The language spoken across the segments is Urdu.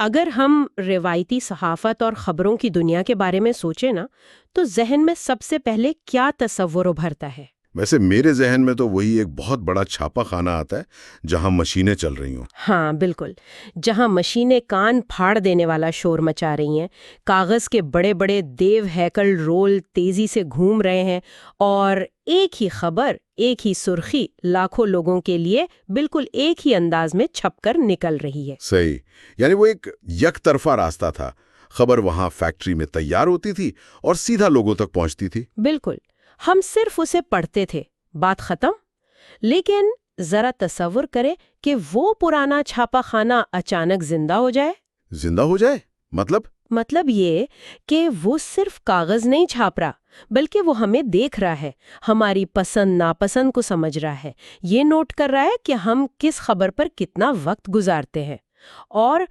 اگر ہم روایتی صحافت اور خبروں کی دنیا کے بارے میں سوچیں نا تو ذہن میں سب سے پہلے کیا تصور ابھرتا ہے؟ ویسے میرے ذہن میں تو وہی ایک بہت بڑا چھاپا خانہ آتا ہے جہاں مشینیں چل رہی ہوں۔ ہاں بالکل، جہاں مشینیں کان پھاڑ دینے والا شور مچا رہی ہیں، کاغذ کے بڑے بڑے دیو ہیکل رول تیزی سے گھوم رہے ہیں اور ایک ہی خبر، ایک ہی سرخی لاکھوں لوگوں کے لیے بالکل ایک ہی انداز میں چھپ کر نکل رہی ہے۔ صحیح، یعنی وہ ایک یک طرفہ راستہ تھا۔ خبر وہاں فیکٹری میں تیار ہوتی تھی اور سیدھا لوگوں تک پہنچتی تھی۔ بالکل، ہم صرف اسے پڑھتے تھے، بات ختم۔ لیکن ذرا تصور کریں کہ وہ پرانا چھاپا خانہ اچانک زندہ ہو جائے۔ زندہ ہو جائے؟ مطلب یہ کہ وہ صرف کاغذ نہیں چھاپ رہا، بلکہ وہ ہمیں دیکھ رہا ہے، ہماری پسند ناپسند کو سمجھ رہا ہے، یہ نوٹ کر رہا ہے کہ ہم کس خبر پر کتنا وقت گزارتے ہیں، اور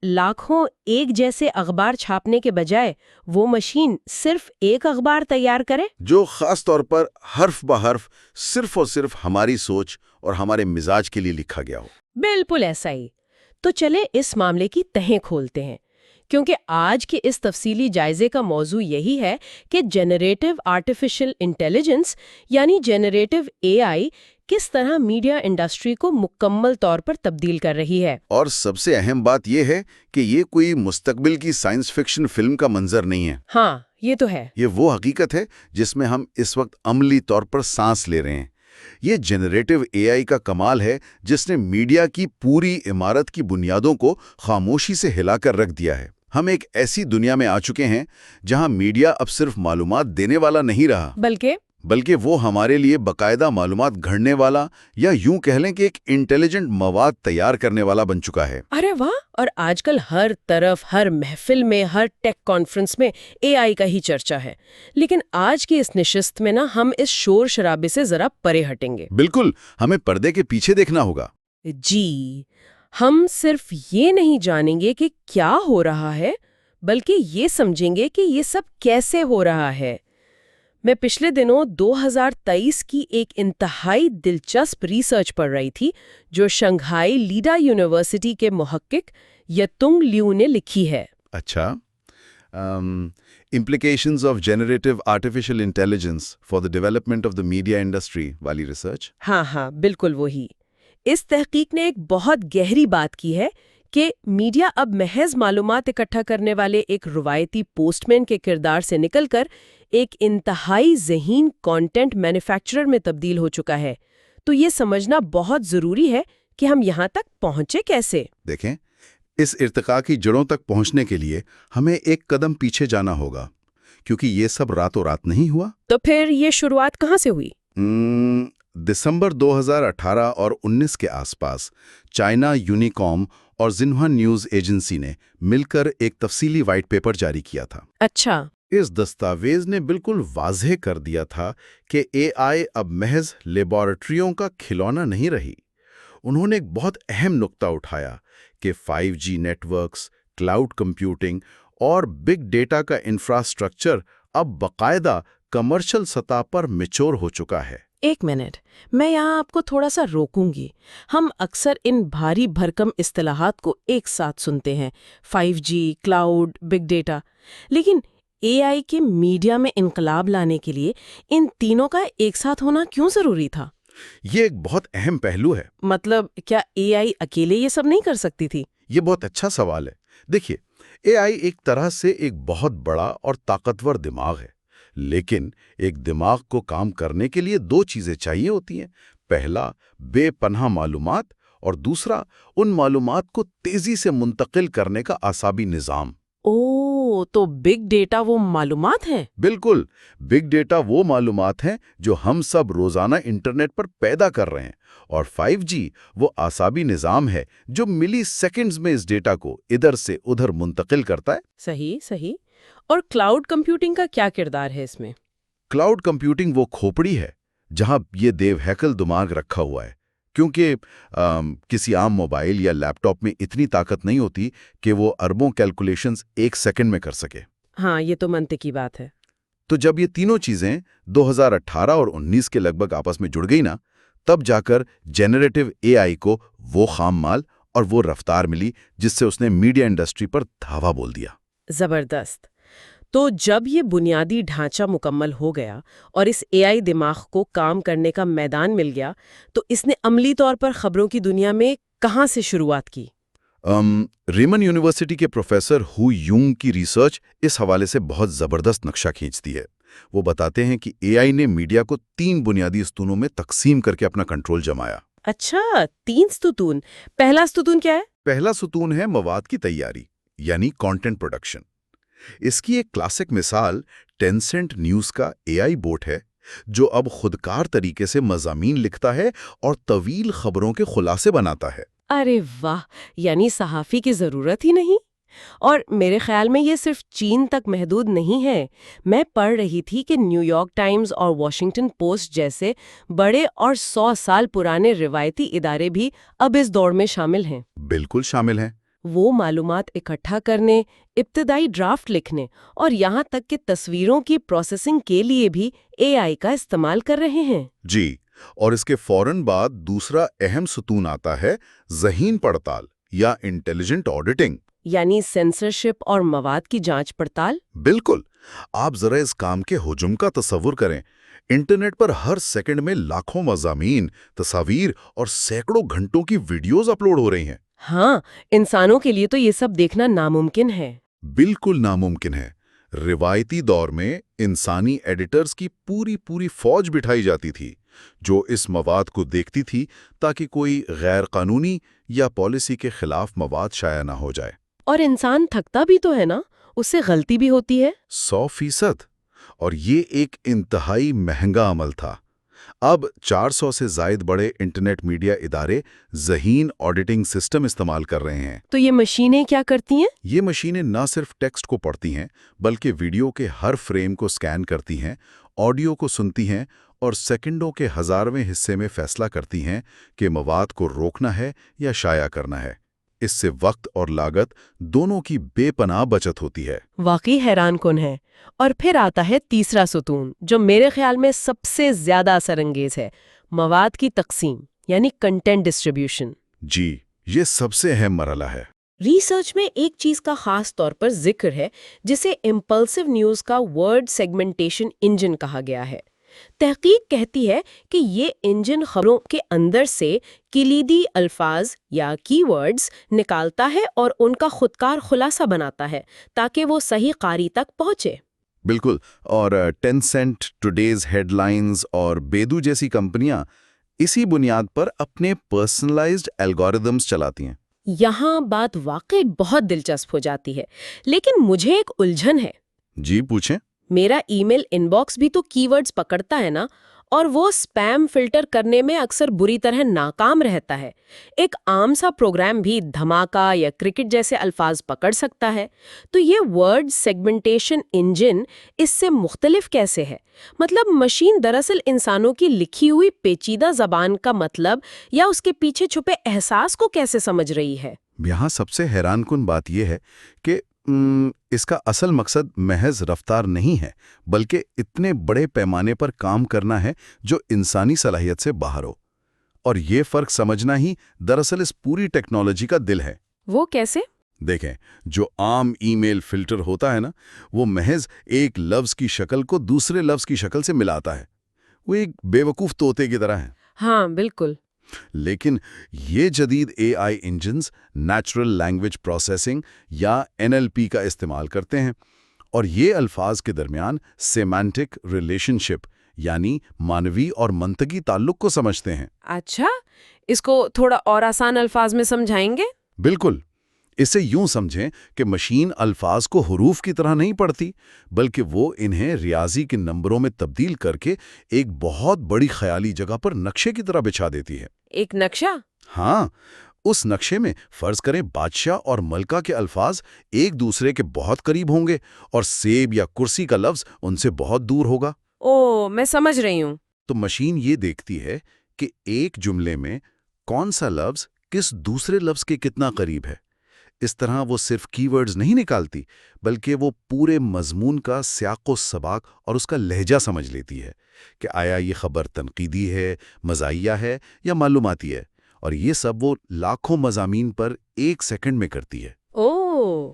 لاکھوں ایک جیسے اخبار چھاپنے کے بجائے وہ مشین صرف ایک اخبار تیار کرے جو خاص طور پر حرف بہ حرف صرف اور صرف ہماری سوچ اور ہمارے مزاج کے لیے لکھا گیا ہو۔ بالکل ایسا ہی۔ تو چلے اس معاملے کی تہیں کھولتے ہیں، کیونکہ آج کے اس تفصیلی جائزے کا موضوع یہی ہے کہ جنریٹو آرٹیفیشل انٹیلیجنس یعنی جنریٹو اے آئی کس طرح میڈیا انڈسٹری کو مکمل طور پر تبدیل کر رہی ہے۔ اور سب سے اہم بات یہ ہے کہ یہ کوئی مستقبل کی سائنس فکشن فلم کا منظر نہیں ہے۔ ہاں یہ تو ہے۔ یہ وہ حقیقت ہے جس میں ہم اس وقت عملی طور پر سانس لے رہے ہیں۔ یہ جنریٹو اے آئی کا کمال ہے جس نے میڈیا کی پوری عمارت کی بنیادوں کو خاموشی سے ہلا کر رکھ دیا ہے۔ ہم ایک ایسی دنیا میں آ چکے ہیں جہاں میڈیا اب صرف معلومات دینے والا نہیں رہا، بلکہ وہ ہمارے لیے باقاعدہ معلومات گھڑنے والا، یا یوں کہہ لیں کہ ایک انٹیلیجنٹ مواد تیار کرنے والا بن چکا ہے۔ ارے واہ! اور آج کل ہر طرف، ہر محفل میں، ہر ٹیک کانفرنس میں اے آئی کا ہی چرچا ہے۔ لیکن آج کی اس نشست میں نا ہم اس شور شرابے سے ذرا پرے ہٹیں گے۔ بالکل، ہمیں پردے کے پیچھے دیکھنا ہوگا۔ جی، ہم صرف یہ نہیں جانیں گے کہ کیا ہو رہا ہے، بلکہ یہ سمجھیں گے کہ یہ سب کیسے ہو رہا ہے۔ میں پچھلے دنوں 2023 کی ایک انتہائی دلچسپ ریسرچ پڑھ رہی تھی جو شنگھائی لیڈا یونیورسٹی کے محقق یتونگ لیو نے لکھی ہے۔ اچھا، implications of generative artificial intelligence for the development of the media industry والی ریسرچ۔ ہاں بالکل وہی۔ اس تحقیق نے ایک بہت گہری بات کی ہے کہ میڈیا اب محض معلومات اکٹھا کرنے والے ایک روایتی پوسٹ مین کے کردار سے نکل کر ایک انتہائی ذہین کانٹینٹ مینوفیکچرر میں تبدیل ہو چکا ہے۔ تو یہ سمجھنا بہت ضروری ہے کہ ہم یہاں تک پہنچے کیسے۔ دیکھیں، اس ارتقاء کی جڑوں تک پہنچنے کے لیے ہمیں ایک قدم پیچھے جانا ہوگا، کیونکہ یہ سب راتوں رات نہیں ہوا۔ تو پھر یہ شروعات کہاں سے ہوئی؟ دسمبر 2018 اور 19 کے آس پاس چائنا یونیکام اور زنہوا نیوز ایجنسی نے مل کر ایک تفصیلی وائٹ پیپر جاری کیا تھا۔ اچھا۔ اس دستاویز نے بالکل واضح کر دیا تھا کہ اے آئی اب محض لیبارٹریوں کا کھلونا نہیں رہی۔ انہوں نے ایک بہت اہم نقطہ اٹھایا کہ 5G networks, cloud computing اور بگ ڈیٹا کا انفراسٹرکچر اب باقاعدہ کمرشل سطح پر میچور ہو چکا ہے۔ ایک منٹ، میں یہاں آپ کو تھوڑا سا روکوں گی۔ ہم اکثر ان بھاری بھرکم اصطلاحات کو ایک ساتھ سنتے ہیں، 5G، کلاؤڈ، بگ ڈیٹا، لیکن اے آئی کے میڈیا میں انقلاب لانے کے لیے ان تینوں کا ایک ساتھ ہونا کیوں ضروری تھا؟ یہ ایک بہت اہم پہلو ہے۔ مطلب کیا اے آئی اکیلے یہ سب نہیں کر سکتی تھی؟ یہ بہت اچھا سوال ہے۔ دیکھیے، اے آئی ایک طرح سے ایک بہت بڑا اور طاقتور دماغ ہے، لیکن ایک دماغ کو کام کرنے کے لیے دو چیزیں چاہیے ہوتی ہیں۔ پہلا، بے پناہ معلومات، اور دوسرا، ان معلومات کو تیزی سے منتقل کرنے کا اعصابی نظام۔ تو بگ ڈیٹا وہ معلومات ہیں؟ بالکل، بگ ڈیٹا وہ معلومات ہیں جو ہم سب روزانہ انٹرنیٹ پر پیدا کر رہے ہیں، اور 5G وہ اعصابی نظام ہے جو ملی سیکنڈز میں اس ڈیٹا کو ادھر سے ادھر منتقل کرتا ہے۔ صحیح۔ اور کلاؤڈ کمپیوٹنگ کا کیا کردار ہے اس میں؟ کلاؤڈ کمپیوٹنگ وہ کھوپڑی ہے جہاں یہ دیو ہیکل دماغ رکھا ہوا ہے، کیونکہ کسی عام موبائل یا لیپ ٹاپ میں اتنی طاقت نہیں ہوتی کہ وہ اربوں کیلکولیشنز ایک سیکنڈ میں کر سکے۔ ہاں، یہ تو منطقی بات ہے۔ تو جب یہ تینوں چیزیں 2018 اور 19 کے لگ بھگ آپس میں جڑ گئی نا، تب جا کر جنریٹو اے آئی کو وہ خام مال اور وہ رفتار ملی جس سے اس نے میڈیا انڈسٹری پر دھاوا بول دیا۔ زبردست۔ تو جب یہ بنیادی ڈھانچہ مکمل ہو گیا اور اس اے آئی دماغ کو کام کرنے کا میدان مل گیا تو اس نے عملی طور پر خبروں کی دنیا میں کہاں سے شروعات کی؟ ریمن یونیورسٹی کے پروفیسر ہو یونگ کی ریسرچ اس حوالے سے بہت زبردست نقشہ کھینچتی ہے۔ وہ بتاتے ہیں کہ اے آئی نے میڈیا کو 3 بنیادی ستونوں میں تقسیم کر کے اپنا کنٹرول جمایا۔ اچھا، 3 ستون۔ پہلا ستون کیا ہے؟ پہلا ستون ہے مواد کی تیاری، یعنی کانٹینٹ پروڈکشن۔ اس کی ایک کلاسک مثال ٹینسنٹ نیوز کا اے آئی بوٹ ہے، جو اب خودکار طریقے سے مضامین لکھتا ہے اور طویل خبروں کے خلاصے بناتا ہے۔ ارے واہ، یعنی صحافی کی ضرورت ہی نہیں۔ اور میرے خیال میں یہ صرف چین تک محدود نہیں ہے۔ میں پڑھ رہی تھی کہ نیو یارک ٹائمز اور واشنگٹن پوسٹ جیسے بڑے اور 100 سال پرانے روایتی ادارے بھی اب اس دوڑ میں شامل ہیں۔ بالکل شامل ہیں۔ وہ معلومات اکٹھا کرنے، ابتدائی ڈرافٹ لکھنے اور یہاں تک کہ تصویروں کی پروسیسنگ کے لیے بھی اے آئی کا استعمال کر رہے ہیں۔ جی، اور اس کے فوراً بعد دوسرا اہم ستون آتا ہے ذہین پڑتال یا انٹیلیجنٹ آڈیٹنگ، یعنی سینسرشپ اور مواد کی جانچ پڑتال۔ بالکل۔ آپ ذرا اس کام کے ہجوم کا تصور کریں۔ انٹرنیٹ پر ہر سیکنڈ میں لاکھوں مضامین، تصاویر اور سینکڑوں گھنٹوں کی ویڈیوز اپلوڈ ہو رہی ہیں۔ ہاں، انسانوں کے لیے تو یہ سب دیکھنا ناممکن ہے۔ بالکل ناممکن ہے۔ روایتی دور میں انسانی ایڈیٹرز کی پوری فوج بٹھائی جاتی تھی جو اس مواد کو دیکھتی تھی تاکہ کوئی غیر قانونی یا پالیسی کے خلاف مواد شائع نہ ہو جائے۔ اور انسان تھکتا بھی تو ہے نا، اس سے غلطی بھی ہوتی ہے۔ 100%۔ اور یہ ایک انتہائی مہنگا عمل تھا۔ اب 400 سے زائد بڑے انٹرنیٹ میڈیا ادارے ذہین آڈیٹنگ سسٹم استعمال کر رہے ہیں۔ تو یہ مشینیں کیا کرتی ہیں؟ یہ مشینیں نہ صرف ٹیکسٹ کو پڑھتی ہیں بلکہ ویڈیو کے ہر فریم کو سکین کرتی ہیں، آڈیو کو سنتی ہیں اور سیکنڈوں کے ہزارویں حصے میں فیصلہ کرتی ہیں کہ مواد کو روکنا ہے یا شائع کرنا ہے۔ اس سے وقت اور لاگت دونوں کی بے پناہ بچت ہوتی ہے۔ واقعی حیران کن ہے۔ اور پھر آتا ہے تیسرا ستون، جو میرے خیال میں سب سے زیادہ اثر انگیز ہے، مواد کی تقسیم، یعنی کنٹینٹ ڈسٹریبیوشن۔ جی، یہ سب سے اہم مرحلہ ہے۔ ریسرچ میں ایک چیز کا خاص طور پر ذکر ہے جسے امپلسو نیوز کا ورڈ سیگمنٹیشن انجن کہا گیا ہے۔ تحقیق کہتی ہے کہ یہ انجن خبروں کے اندر سے کلیدی الفاظ یا کی ورڈز نکالتا ہے اور ان کا خودکار خلاصہ بناتا ہے تاکہ وہ صحیح قاری تک پہنچے۔ بالکل۔ اور ٹینسنٹ، ٹوڈیز ہیڈ لائنز اور بیدو جیسی کمپنیاں اسی بنیاد پر اپنے پرسنلائزڈ الگوریدمز چلاتی ہیں۔ یہاں بات واقعی بہت دلچسپ ہو جاتی ہے، لیکن مجھے ایک الجھن ہے۔ جی پوچھیں۔ میرا ای میل ان باکس بھی تو کی ورڈز پکڑتا ہے نا، اور وہ سپیم فلٹر کرنے میں اکثر بری طرح ناکام رہتا ہے۔ ایک عام سا پروگرام بھی دھماکہ یا کرکٹ جیسے الفاظ پکڑ سکتا ہے، تو یہ ورڈ سیگمنٹیشن انجن اس سے مختلف کیسے ہے؟ مطلب مشین دراصل انسانوں کی لکھی ہوئی پیچیدہ زبان کا مطلب یا اس کے پیچھے چھپے احساس کو کیسے سمجھ رہی ہے؟ یہاں سب سے حیران کن بات یہ ہے کہ اس کا اصل مقصد محض رفتار نہیں ہے، بلکہ اتنے بڑے پیمانے پر کام کرنا ہے جو انسانی صلاحیت سے باہر ہو۔ اور یہ فرق سمجھنا ہی دراصل اس پوری ٹیکنالوجی کا دل ہے۔ وہ کیسے؟ دیکھیں، جو عام ای میل فلٹر ہوتا ہے نا، وہ محض ایک لفظ کی شکل کو دوسرے لفظ کی شکل سے ملاتا ہے۔ وہ ایک بے وقوف طوطے کی طرح ہے۔ ہاں بالکل۔ لیکن یہ جدید اے آئی انجنز نیچرل لینگویج پروسیسنگ یا NLP کا استعمال کرتے ہیں، اور یہ الفاظ کے درمیان سیمانٹک ریلیشن شپ یعنی مانوی اور منطقی تعلق کو سمجھتے ہیں۔ اچھا، اس کو تھوڑا اور آسان الفاظ میں سمجھائیں گے؟ بالکل۔ اسے یوں سمجھیں کہ مشین الفاظ کو حروف کی طرح نہیں پڑھتی، بلکہ وہ انہیں ریاضی کے نمبروں میں تبدیل کر کے ایک بہت بڑی خیالی جگہ پر نقشے کی طرح بچھا دیتی ہے۔ ایک نقشہ؟ ہاں، اس نقشے میں فرض کریں بادشاہ اور ملکہ کے الفاظ ایک دوسرے کے بہت قریب ہوں گے اور سیب یا کرسی کا لفظ ان سے بہت دور ہوگا۔ او، میں سمجھ رہی ہوں۔ تو مشین یہ دیکھتی ہے کہ ایک جملے میں کون سا لفظ کس دوسرے لفظ کے کتنا قریب ہے۔ اس طرح وہ صرف کی ورڈز نہیں نکالتی، بلکہ وہ پورے مضمون کا سیاق و سباق اور اس کا لہجہ سمجھ لیتی ہے کہ آیا یہ خبر تنقیدی ہے، مزاحیہ ہے یا معلوماتی ہے، اور یہ سب وہ لاکھوں مضامین پر 1 سیکنڈ میں کرتی ہے۔ اوہ،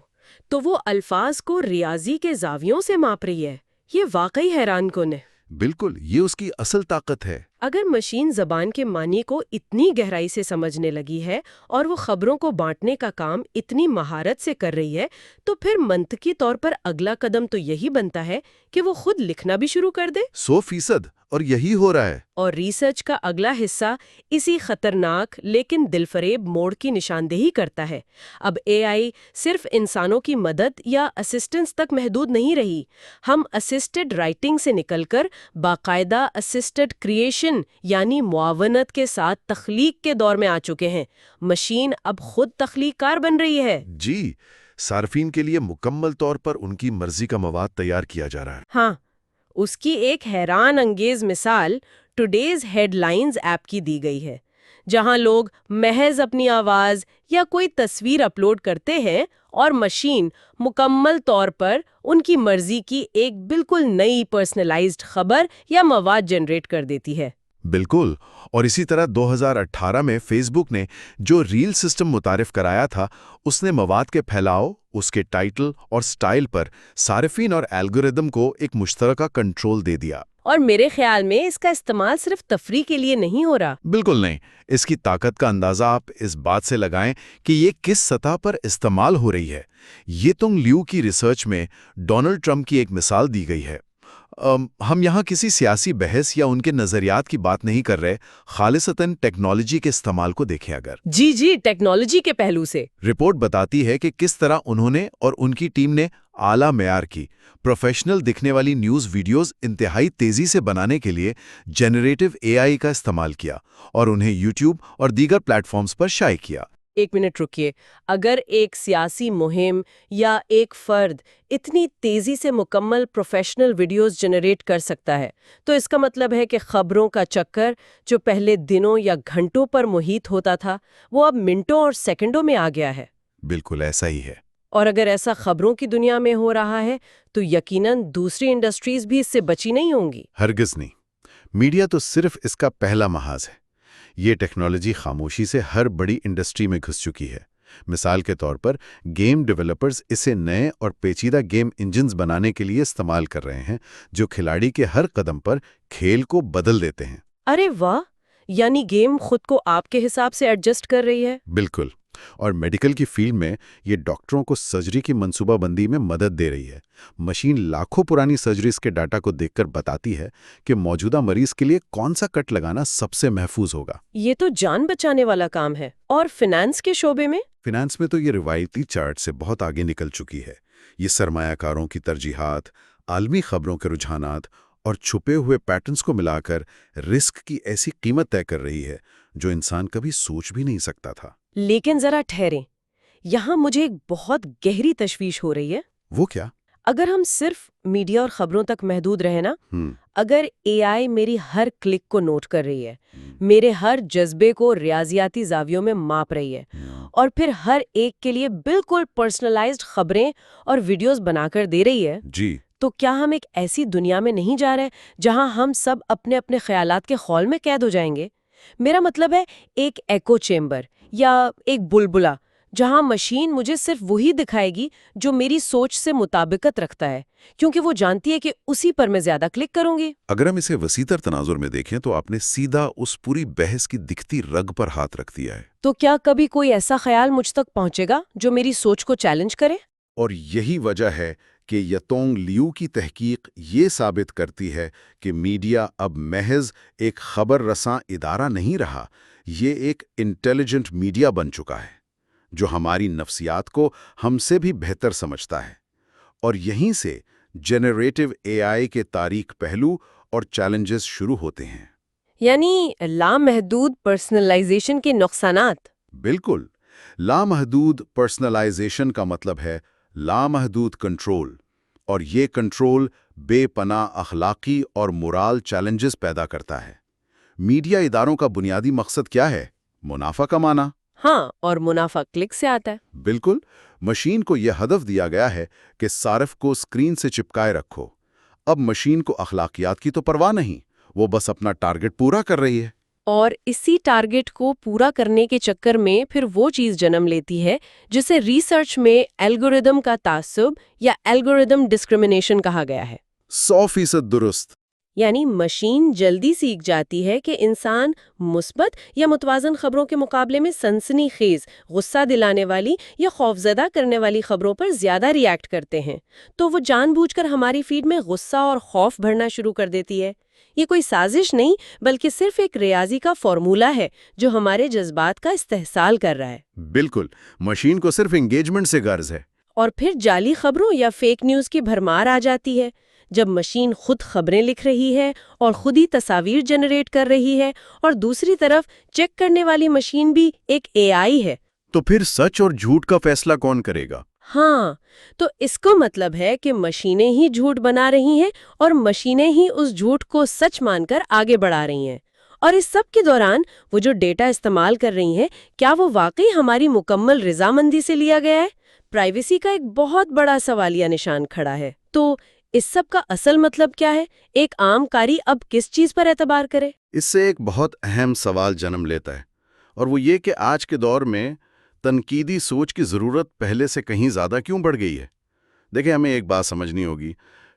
تو وہ الفاظ کو ریاضی کے زاویوں سے ماپ رہی ہے۔ یہ واقعی حیران کن ہے۔ بالکل، یہ اس کی اصل طاقت ہے۔ اگر مشین زبان کے معنی کو اتنی گہرائی سے سمجھنے لگی ہے اور وہ خبروں کو بانٹنے کا کام اتنی مہارت سے کر رہی ہے، تو پھر منطقی طور پر اگلا قدم تو یہی بنتا ہے کہ وہ خود لکھنا بھی شروع کر دے۔ 100%، اور یہی ہو رہا ہے۔ اور ریسرچ کا اگلا حصہ اسی خطرناک لیکن دلفریب موڑ کی نشاندہی کرتا ہے۔ اب اے آئی صرف انسانوں کی مدد یا اسسٹنس تک محدود نہیں رہی۔ ہم اسسٹڈ رائٹنگ سے نکل کر باقاعدہ اسسٹڈ کریشن یعنی معاونت کے ساتھ تخلیق کے دور میں آ چکے ہیں۔ مشین اب خود تخلیق کار بن رہی ہے۔ جی، صارفین کے لیے مکمل طور پر ان کی مرضی کا مواد تیار کیا جا رہا ہے۔ ہاں، اس کی ایک حیران انگیز مثال ٹوڈیز ہیڈ لائنز ایپ کی دی گئی ہے، جہاں لوگ محض اپنی آواز یا کوئی تصویر اپلوڈ کرتے ہیں اور مشین مکمل طور پر ان کی مرضی کی ایک بالکل نئی پرسنلائزڈ خبر یا مواد جنریٹ کر دیتی ہے۔ بالکل، اور اسی طرح 2018 میں فیس بک نے جو ریل سسٹم متعارف کرایا تھا، اس نے مواد کے پھیلاؤ، اس کے ٹائٹل اور سٹائل پر صارفین اور الگوریدم کو ایک مشترکہ کنٹرول دے دیا۔ اور میرے خیال میں اس کا استعمال صرف تفریح کے لیے نہیں ہو رہا۔ بالکل نہیں، اس کی طاقت کا اندازہ آپ اس بات سے لگائیں کہ یہ کس سطح پر استعمال ہو رہی ہے۔ یہ تونگ لیو کی ریسرچ میں ڈونلڈ ٹرمپ کی ایک مثال دی گئی ہے۔ ہم یہاں کسی سیاسی بحث یا ان کے نظریات کی بات نہیں کر رہے، خالصتاً ٹیکنالوجی کے استعمال کو دیکھیں اگر۔ جی، ٹیکنالوجی کے پہلو سے۔ رپورٹ بتاتی ہے کہ کس طرح انہوں نے اور ان کی ٹیم نے اعلیٰ معیار کی پروفیشنل دکھنے والی نیوز ویڈیوز انتہائی تیزی سے بنانے کے لیے جنریٹو اے آئی کا استعمال کیا اور انہیں یوٹیوب اور دیگر پلیٹ فارمز پر شائع کیا۔ ایک منٹ رکیے، اگر ایک سیاسی مہم یا ایک فرد اتنی تیزی سے مکمل پروفیشنل ویڈیوز جنریٹ کر سکتا ہے، تو اس کا مطلب ہے کہ خبروں کا چکر جو پہلے دنوں یا گھنٹوں پر محیط ہوتا تھا، وہ اب منٹوں اور سیکنڈوں میں آ گیا ہے۔ بالکل ایسا ہی ہے۔ اور اگر ایسا خبروں کی دنیا میں ہو رہا ہے تو یقیناً دوسری انڈسٹریز بھی اس سے بچی نہیں ہوں گی۔ ہرگز نہیں، میڈیا تو صرف اس کا پہلا محاذ ہے۔ یہ ٹیکنالوجی خاموشی سے ہر بڑی انڈسٹری میں گھس چکی ہے۔ مثال کے طور پر گیم ڈیولپرز اسے نئے اور پیچیدہ گیم انجنز بنانے کے لیے استعمال کر رہے ہیں، جو کھلاڑی کے ہر قدم پر کھیل کو بدل دیتے ہیں۔ ارے واہ، یعنی گیم خود کو آپ کے حساب سے ایڈجسٹ کر رہی ہے۔ بالکل، اور میڈیکل کی فیلڈ میں یہ ڈاکٹروں کو سرجری کی منصوبہ بندی میں مدد دے رہی ہے۔ مشین لاکھوں پرانی سرجریز کے ڈاٹا کو دیکھ کر بتاتی ہے کہ موجودہ مریض کے لیے کون سا کٹ لگانا سب سے محفوظ ہوگا۔ یہ تو جان بچانے والا کام ہے۔ اور فنانس کے شعبے میں؟ فنانس میں تو یہ روایتی چارٹ سے بہت آگے نکل چکی ہے۔ یہ سرمایہ کاروں کی ترجیحات، عالمی خبروں کے رجحانات اور چھپے ہوئے پیٹرنز کو ملا کر رسک کی ایسی قیمت طے کر رہی ہے جو انسان کبھی سوچ بھی نہیں سکتا تھا۔ لیکن ذرا ٹھہریں، یہاں مجھے ایک بہت گہری تشویش ہو رہی ہے۔ وہ کیا؟ اگر ہم صرف میڈیا اور خبروں تک محدود رہے نا، اگر اے آئی میری ہر کلک کو نوٹ کر رہی ہے، میرے ہر جذبے کو ریاضیاتی زاویوں میں ماپ رہی ہے، اور پھر ہر ایک کے لیے بالکل پرسنلائزڈ خبریں اور ویڈیوز بنا کر دے رہی ہے، جی، تو کیا ہم ایک ایسی دنیا میں نہیں جا رہے جہاں ہم سب اپنے اپنے خیالات کے خول میں قید ہو جائیں گے؟ میرا مطلب ہے ایک ایکو چیمبر یا ایک بلبلا جہاں مشین مجھے صرف وہی دکھائے گی جو میری سوچ سے مطابقت رکھتا ہے، کیونکہ وہ جانتی ہے کہ اسی پر میں زیادہ کلک کروں گی۔ اگر ہم اسے وسیع تناظر میں دیکھیں تو آپ نے سیدھا اس پوری بحث کی دکھتی رگ پر ہاتھ رکھ دیا ہے۔ تو کیا کبھی کوئی ایسا خیال مجھ تک پہنچے گا جو میری سوچ کو چیلنج کرے؟ اور یہی وجہ ہے کہ یتونگ لیو کی تحقیق یہ ثابت کرتی ہے کہ میڈیا اب محض ایک خبر رساں ادارہ نہیں رہا، یہ ایک انٹیلیجنٹ میڈیا بن چکا ہے جو ہماری نفسیات کو ہم سے بھی بہتر سمجھتا ہے۔ اور یہیں سے جنریٹو اے آئی کے تاریک پہلو اور چیلنجز شروع ہوتے ہیں۔ یعنی لامحدود پرسنلائزیشن کے نقصانات؟ بالکل، لامحدود پرسنلائزیشن کا مطلب ہے لامحدود کنٹرول، اور یہ کنٹرول بے پناہ اخلاقی اور مورال چیلنجز پیدا کرتا ہے۔ میڈیا اداروں کا بنیادی مقصد کیا ہے؟ منافع کمانا۔ ہاں، اور منافع کلک سے آتا ہے۔ بالکل، مشین کو یہ ہدف دیا گیا ہے کہ صارف کو اسکرین سے چپکائے رکھو۔ اب مشین کو اخلاقیات کی تو پرواہ نہیں، وہ بس اپنا ٹارگٹ پورا کر رہی ہے۔ اور اسی ٹارگٹ کو پورا کرنے کے چکر میں پھر وہ چیز جنم لیتی ہے جسے ریسرچ میں الگوریدم کا تعصب یا الگوریدم ڈسکریمنیشن کہا گیا ہے۔ 100% درست۔ یعنی مشین جلدی سیکھ جاتی ہے کہ انسان مثبت یا متوازن خبروں کے مقابلے میں سنسنی خیز، غصہ دلانے والی یا خوفزدہ کرنے والی خبروں پر زیادہ ری ایکٹ کرتے ہیں، تو وہ جان بوجھ کر ہماری فیڈ میں غصہ اور خوف بھرنا شروع کر دیتی ہے۔ یہ کوئی سازش نہیں بلکہ صرف ایک ریاضی کا فارمولہ ہے جو ہمارے جذبات کا استحصال کر رہا ہے۔ بالکل، مشین کو صرف انگیجمنٹ سے غرض ہے۔ اور پھر جعلی خبروں یا فیک نیوز کی بھرمار آ جاتی ہے۔ جب مشین خود خبریں لکھ رہی ہے اور خود ہی تصاویر جنریٹ کر رہی ہے اور دوسری طرف چیک کرنے والی مشین بھی ایک اے آئی ہے، تو پھر سچ اور جھوٹ کا فیصلہ کون کرے گا؟ ہاں، تو اس کو مطلب ہے کہ مشینیں ہی جھوٹ بنا رہی ہیں اور مشینیں ہی اس جھوٹ کو سچ مان کر آگے بڑھا رہی ہیں۔ اور اس سب کے دوران وہ جو ڈیٹا استعمال کر رہی ہیں، کیا وہ واقعی ہماری مکمل رضامندی سے لیا گیا ہے؟ پرائیویسی کا ایک بہت بڑا سوالیہ نشان کھڑا ہے۔ تو اس سب کا اصل مطلب کیا ہے؟ ایک عام قاری اب کس چیز پر اعتبار کرے؟ اس سے ایک بہت اہم سوال جنم لیتا ہے، اور وہ یہ کہ آج کے دور میں تنقیدی سوچ کی ضرورت پہلے سے کہیں زیادہ کیوں بڑھ گئی ہے؟ دیکھیں، ہمیں ایک بات سمجھنی ہوگی،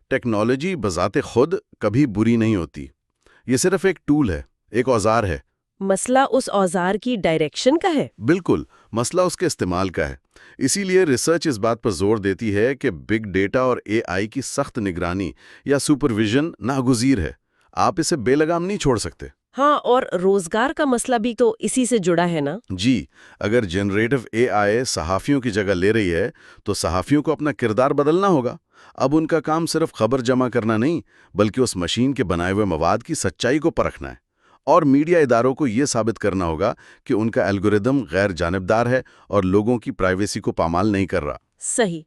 ٹیکنالوجی بذات خود کبھی بری نہیں ہوتی۔ یہ صرف ایک ٹول ہے، ایک اوزار ہے۔ مسئلہ اس اوزار کی ڈائریکشن کا ہے۔ بالکل، مسئلہ اس کے استعمال کا ہے۔ اسی لیے ریسرچ اس بات پر زور دیتی ہے کہ بگ ڈیٹا اور اے آئی کی سخت نگرانی یا سپرویژن ناگزیر ہے۔ آپ اسے بے لگام نہیں چھوڑ سکتے۔ ہاں، اور روزگار کا مسئلہ بھی تو اسی سے جڑا ہے نا؟ جی، اگر جنریٹو اے آئی صحافیوں کی جگہ لے رہی ہے تو صحافیوں کو اپنا کردار بدلنا ہوگا۔ اب ان کا کام صرف خبر جمع کرنا نہیں، بلکہ اس مشین کے بنائے ہوئے مواد کی سچائی کو پرکھنا ہے۔ اور میڈیا اداروں کو یہ ثابت کرنا ہوگا کہ ان کا الگوریدم غیر جانبدار ہے اور لوگوں کی پرائیویسی کو پامال نہیں کر رہا۔ صحیح۔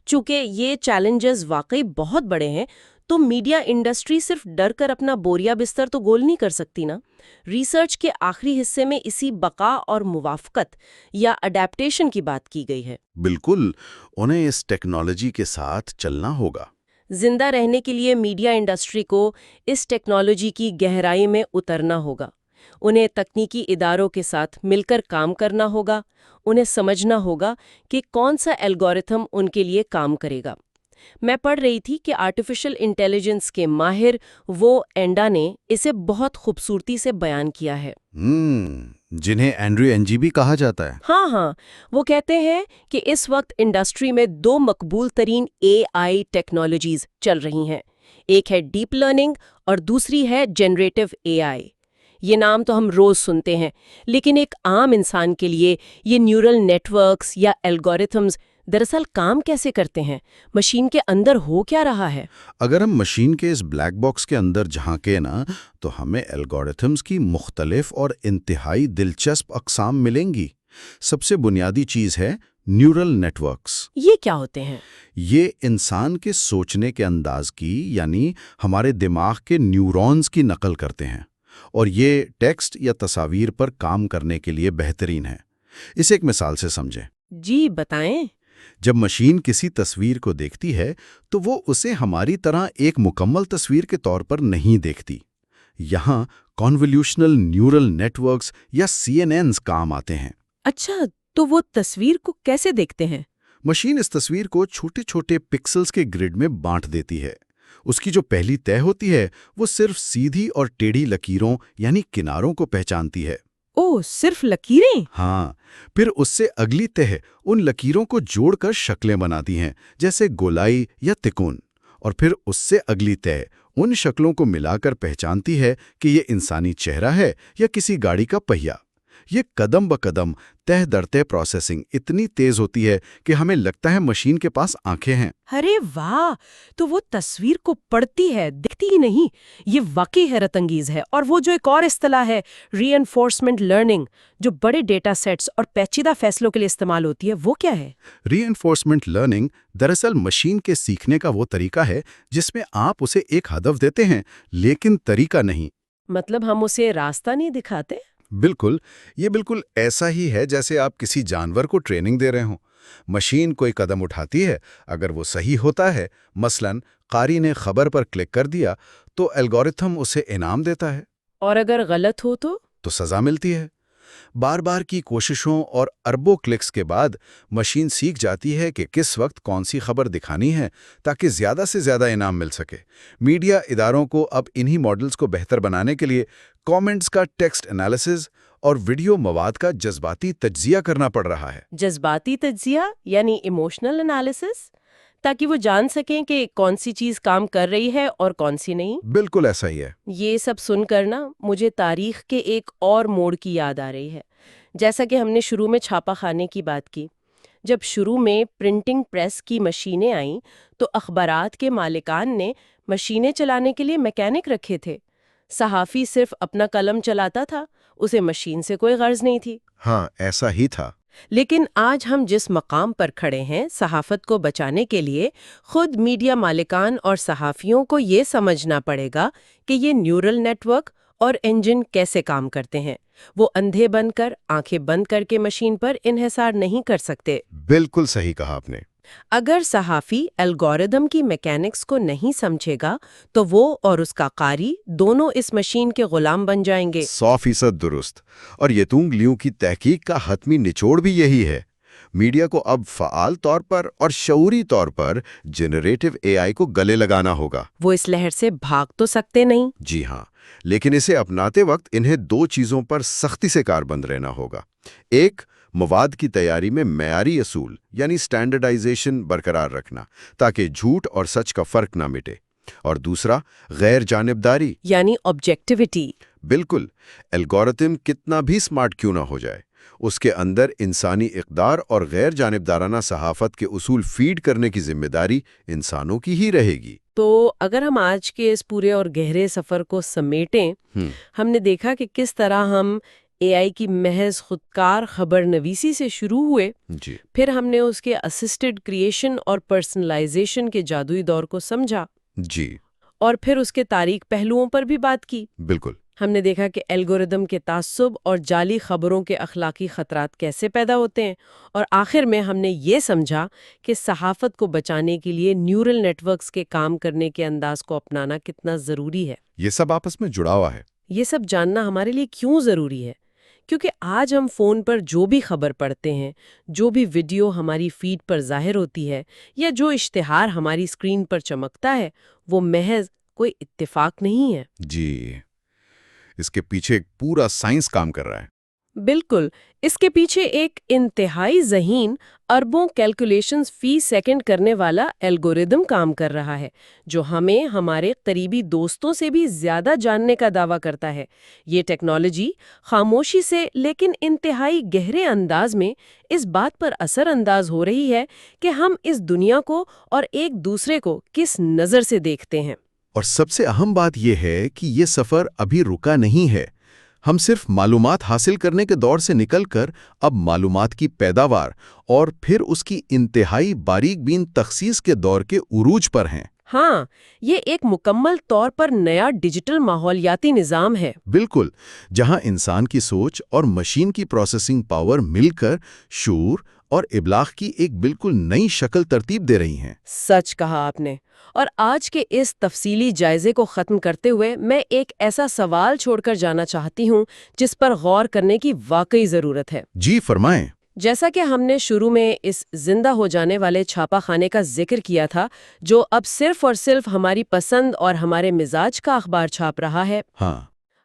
چونکہ یہ چیلنجز واقعی بہت بڑے ہیں، تو میڈیا انڈسٹری صرف ڈر کر اپنا بوریا بستر تو گول نہیں کر سکتی نا۔ ریسرچ کے آخری حصے میں اسی بقا اور موافقت یا اڈیپٹیشن کی بات کی گئی ہے۔ بالکل، انہیں اس ٹیکنالوجی کے ساتھ چلنا ہوگا۔ زندہ رہنے کے لیے میڈیا انڈسٹری کو اس ٹیکنالوجی کی گہرائی میں اترنا ہوگا۔ انہیں تکنیکی اداروں کے ساتھ مل کر کام کرنا ہوگا۔ انہیں سمجھنا ہوگا کہ کون سا الگوریتھم ان کے لیے کام کرے گا۔ میں پڑھ رہی تھی کہ آرٹیفیشل انٹیلیجنس کے ماہر وہ اینڈا نے اسے بہت خوبصورتی سے بیان کیا ہے۔ جنہیں اینڈریو این جی بھی کہا جاتا ہے۔ ہاں، وہ کہتے ہیں کہ اس وقت انڈسٹری میں دو مقبول ترین اے آئی ٹیکنالوجیز چل رہی ہیں۔ ایک ہے ڈیپ لرننگ اور دوسری ہے جنریٹو اے آئی۔ یہ نام تو ہم روز سنتے ہیں، لیکن ایک عام انسان کے لیے یہ نیورل نیٹ ورکس یا الگوریتھمز دراصل کام کیسے کرتے ہیں؟ مشین کے اندر ہو کیا رہا ہے؟ اگر ہم مشین کے اس بلیک باکس کے اندر جھانکیں نا، تو ہمیں الگوریتھمز کی مختلف اور انتہائی دلچسپ اقسام ملیں گی۔ سب سے بنیادی چیز ہے نیورل نیٹ ورکس۔ یہ کیا ہوتے ہیں؟ یہ انسان کے سوچنے کے انداز کی، یعنی ہمارے دماغ کے نیورونز کی نقل کرتے ہیں، اور یہ ٹیکسٹ یا تصاویر پر کام کرنے کے لیے بہترین ہے۔ اسے ایک مثال سے سمجھیں۔ جی بتائیں۔ جب مشین کسی تصویر کو دیکھتی ہے تو وہ اسے ہماری طرح ایک مکمل تصویر کے طور پر نہیں دیکھتی۔ یہاں کنولیوشنل نیورل نیٹ ورکس یا CNNs کام آتے ہیں۔ اچھا، تو وہ تصویر کو کیسے دیکھتے ہیں؟ مشین اس تصویر کو چھوٹے چھوٹے پکسلز کے گرڈ میں بانٹ دیتی ہے۔ اس کی جو پہلی طے ہوتی ہے وہ صرف سیدھی اور ٹیڑھی لکیروں یعنی کناروں کو پہچانتی ہے۔ اوہ، صرف لکیریں؟ ہاں، پھر اس سے اگلی تہ ان لکیروں کو جوڑ کر شکلیں بناتی ہیں، جیسے گولائی یا تکون، اور پھر اس سے اگلی تہ ان شکلوں کو ملا کر پہچانتی ہے کہ یہ انسانی چہرہ ہے یا کسی گاڑی کا پہیہ۔ یہ قدم بقدم تہ در تہ پروسیسنگ اتنی تیز ہوتی ہے کہ ہمیں لگتا ہے مشین کے پاس آنکھیں ہیں۔ ارے واہ! تو وہ تصویر کو پڑھتی ہے، دکھتی ہی نہیں۔ یہ واقعی حیرت انگیز ہے۔ اور وہ جو ایک اور اصطلاح ہے ری انفورسمنٹ لرننگ، جو بڑے ڈیٹا سیٹس اور پیچیدہ فیصلوں کے لیے استعمال ہوتی ہے، وہ کیا ہے؟ ری انفورسمنٹ لرننگ دراصل مشین کے سیکھنے کا وہ طریقہ ہے جس میں آپ اسے ایک ہدف دیتے ہیں لیکن طریقہ نہیں۔ مطلب ہم اسے راستہ نہیں دکھاتے؟ بالکل، یہ بالکل ایسا ہی ہے جیسے آپ کسی جانور کو ٹریننگ دے رہے ہوں۔ مشین کوئی قدم اٹھاتی ہے، اگر وہ صحیح ہوتا ہے، مثلاً قاری نے خبر پر کلک کر دیا، تو الگوریتھم اسے انعام دیتا ہے۔ اور اگر غلط ہو تو تو سزا ملتی ہے۔ بار بار کی کوششوں اور اربوں کلکس کے بعد مشین سیکھ جاتی ہے کہ کس وقت کون سی خبر دکھانی ہے تاکہ زیادہ سے زیادہ انعام مل سکے۔ میڈیا اداروں کو اب انہی ماڈلز کو بہتر بنانے کے لیے کامنٹس کا ٹیکسٹ انالیسز اور ویڈیو مواد کا جذباتی تجزیہ کرنا پڑ رہا ہے۔ جذباتی تجزیہ یعنی ایموشنل انالیسس، تاکہ وہ جان سکیں کہ کون سی چیز کام کر رہی ہے اور کون سی نہیں۔ بالکل ایسا ہی ہے۔ یہ سب سن کر نا مجھے تاریخ کے ایک اور موڑ کی یاد آ رہی ہے۔ جیسا کہ ہم نے شروع میں چھاپا خانے کی بات کی، جب شروع میں پرنٹنگ پریس کی مشینیں آئیں تو اخبارات کے مالکان نے مشینیں چلانے کے لیے میکینک رکھے تھے۔ صحافی صرف اپنا قلم چلاتا تھا، اسے مشین سے کوئی غرض نہیں تھی۔ ہاں، ایسا ہی تھا۔ لیکن آج ہم جس مقام پر کھڑے ہیں صحافت کو بچانے کے لیے، خود میڈیا مالکان اور صحافیوں کو یہ سمجھنا پڑے گا کہ یہ نیورل نیٹ ورک اور انجن کیسے کام کرتے ہیں۔ وہ اندھے بن کر، آنکھیں بند کر کے مشین پر انحصار نہیں کر سکتے۔ بالکل صحیح کہا آپ نے۔ اگر صحافی الگوریدم کی میکینکس کو نہیں سمجھے گا تو وہ اور اس کا قاری دونوں اس مشین کے غلام بن جائیں گے۔ 100% درست۔ اور یتونگ لیو کی تحقیق کا حتمی نچوڑ بھی یہی ہے۔ میڈیا کو اب فعال طور پر اور شعوری طور پر جنریٹو اے آئی کو گلے لگانا ہوگا۔ وہ اس لہر سے بھاگ تو سکتے نہیں۔ جی ہاں، لیکن اسے اپناتے وقت انہیں 2 چیزوں پر سختی سے کاربند رہنا ہوگا۔ ایک، مواد کی تیاری میں معیاری اصول یعنی سٹینڈرڈائزیشن برقرار رکھنا تاکہ جھوٹ اور سچ کا فرق نہ مٹے، اور دوسرا، غیر جانبداری یعنی آبجیکٹیوٹی۔ بالکل، الگورتھم کتنا بھی سمارٹ کیوں نہ ہو جائے، اس کے اندر انسانی اقدار اور غیر جانبدارانہ صحافت کے اصول فیڈ کرنے کی ذمہ داری انسانوں کی ہی رہے گی۔ تو اگر ہم آج کے اس پورے اور گہرے سفر کو سمیٹیں، ہم نے دیکھا کہ کس طرح ہم اے آئی کی محض خودکار خبر نویسی سے شروع ہوئے، جی، پھر ہم نے اس کے اسسٹڈ کریشن اور پرسنلائزیشن کے جادوئی دور کو سمجھا، جی، اور پھر اس کے تاریک پہلوؤں پر بھی بات کی۔ بالکل۔ ہم نے دیکھا کہ الگوریدم کے تعصب اور جعلی خبروں کے اخلاقی خطرات کیسے پیدا ہوتے ہیں، اور آخر میں ہم نے یہ سمجھا کہ صحافت کو بچانے کے لیے نیورل نیٹ ورکس کے کام کرنے کے انداز کو اپنانا کتنا ضروری ہے۔ یہ سب آپس میں جڑا ہوا ہے۔ یہ سب جاننا ہمارے لیے کیوں ضروری ہے؟ کیونکہ آج ہم فون پر جو بھی خبر پڑھتے ہیں، جو بھی ویڈیو ہماری فیڈ پر ظاہر ہوتی ہے، یا جو اشتہار ہماری اسکرین پر چمکتا ہے، وہ محض کوئی اتفاق نہیں ہے۔ جی، اس کے پیچھے ایک پورا سائنس کام کر رہا ہے۔ بالکل، اس کے پیچھے ایک انتہائی ذہین، اربوں کیلکولیشنز فی سیکنڈ کرنے والا الگوریدم کام کر رہا ہے، جو ہمیں ہمارے قریبی دوستوں سے بھی زیادہ جاننے کا دعویٰ کرتا ہے۔ یہ ٹیکنالوجی خاموشی سے لیکن انتہائی گہرے انداز میں اس بات پر اثر انداز ہو رہی ہے کہ ہم اس دنیا کو اور ایک دوسرے کو کس نظر سے دیکھتے ہیں۔ اور سب سے اہم بات یہ ہے کہ یہ سفر ابھی رکا نہیں ہے۔ ہم صرف معلومات حاصل کرنے کے دور سے نکل کر اب معلومات کی پیداوار اور پھر اس کی انتہائی باریک بین تخصیص کے دور کے عروج پر ہیں۔ ہاں، یہ ایک مکمل طور پر نیا ڈیجیٹل ماحولیاتی نظام ہے۔ بالکل، جہاں انسان کی سوچ اور مشین کی پروسیسنگ پاور مل کر شعور اور ابلاغ کی ایک بالکل نئی شکل ترتیب دے رہی ہیں۔ سچ کہا آپ نے۔ اور آج کے اس تفصیلی جائزے کو ختم کرتے ہوئے میں ایک ایسا سوال چھوڑ کر جانا چاہتی ہوں جس پر غور کرنے کی واقعی ضرورت ہے۔ جی فرمائیں۔ جیسا کہ ہم نے شروع میں اس زندہ ہو جانے والے چھاپا خانے کا ذکر کیا تھا، جو اب صرف اور صرف ہماری پسند اور ہمارے مزاج کا اخبار چھاپ رہا ہے، ہاں،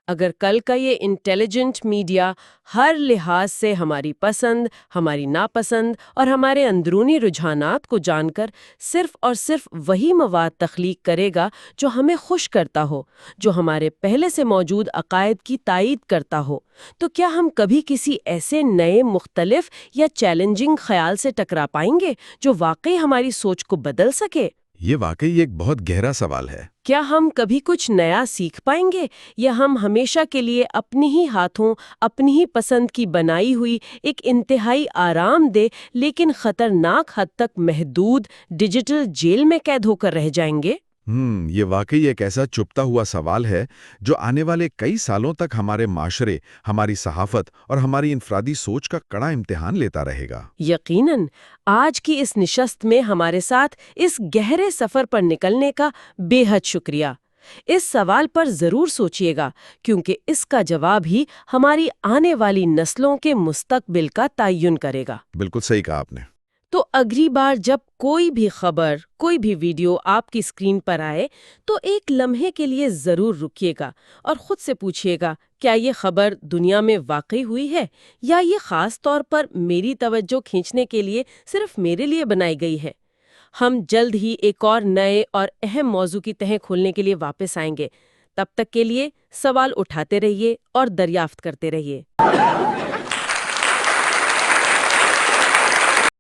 اگر کل کا یہ انٹیلیجنٹ میڈیا ہر لحاظ سے ہماری پسند، ہماری ناپسند اور ہمارے اندرونی رجحانات کو جان کر صرف اور صرف وہی مواد تخلیق کرے گا جو ہمیں خوش کرتا ہو، جو ہمارے پہلے سے موجود عقائد کی تائید کرتا ہو، تو کیا ہم کبھی کسی ایسے نئے، مختلف یا چیلنجنگ خیال سے ٹکرا پائیں گے جو واقعی ہماری سوچ کو بدل سکے؟ یہ واقعی ایک بہت گہرا سوال ہے۔ کیا ہم کبھی کچھ نیا سیکھ پائیں گے، یا ہم ہمیشہ کے لیے اپنی ہی ہاتھوں، اپنی ہی پسند کی بنائی ہوئی ایک انتہائی آرام دہ لیکن خطرناک حد تک محدود ڈیجیٹل جیل میں قید ہو کر رہ جائیں گے؟ یہ واقعی ایک ایسا چپتا ہوا سوال ہے جو آنے والے کئی سالوں تک ہمارے معاشرے، ہماری صحافت اور ہماری انفرادی سوچ کا کڑا امتحان لیتا رہے گا۔ یقیناً، آج کی اس نشست میں ہمارے ساتھ اس گہرے سفر پر نکلنے کا بے حد شکریہ۔ اس سوال پر ضرور سوچیے گا، کیونکہ اس کا جواب ہی ہماری آنے والی نسلوں کے مستقبل کا تعین کرے گا۔ بالکل صحیح کہا آپ نے۔ تو اگلی بار جب کوئی بھی خبر، کوئی بھی ویڈیو آپ کی اسکرین پر آئے تو ایک لمحے کے لیے ضرور رکیے گا اور خود سے پوچھیے گا، کیا یہ خبر دنیا میں واقعی ہوئی ہے یا یہ خاص طور پر میری توجہ کھینچنے کے لیے صرف میرے لیے بنائی گئی ہے؟ ہم جلد ہی ایک اور نئے اور اہم موضوع کی تہیں کھولنے کے لیے واپس آئیں گے۔ تب تک کے لیے سوال اٹھاتے رہیے اور دریافت کرتے رہیے۔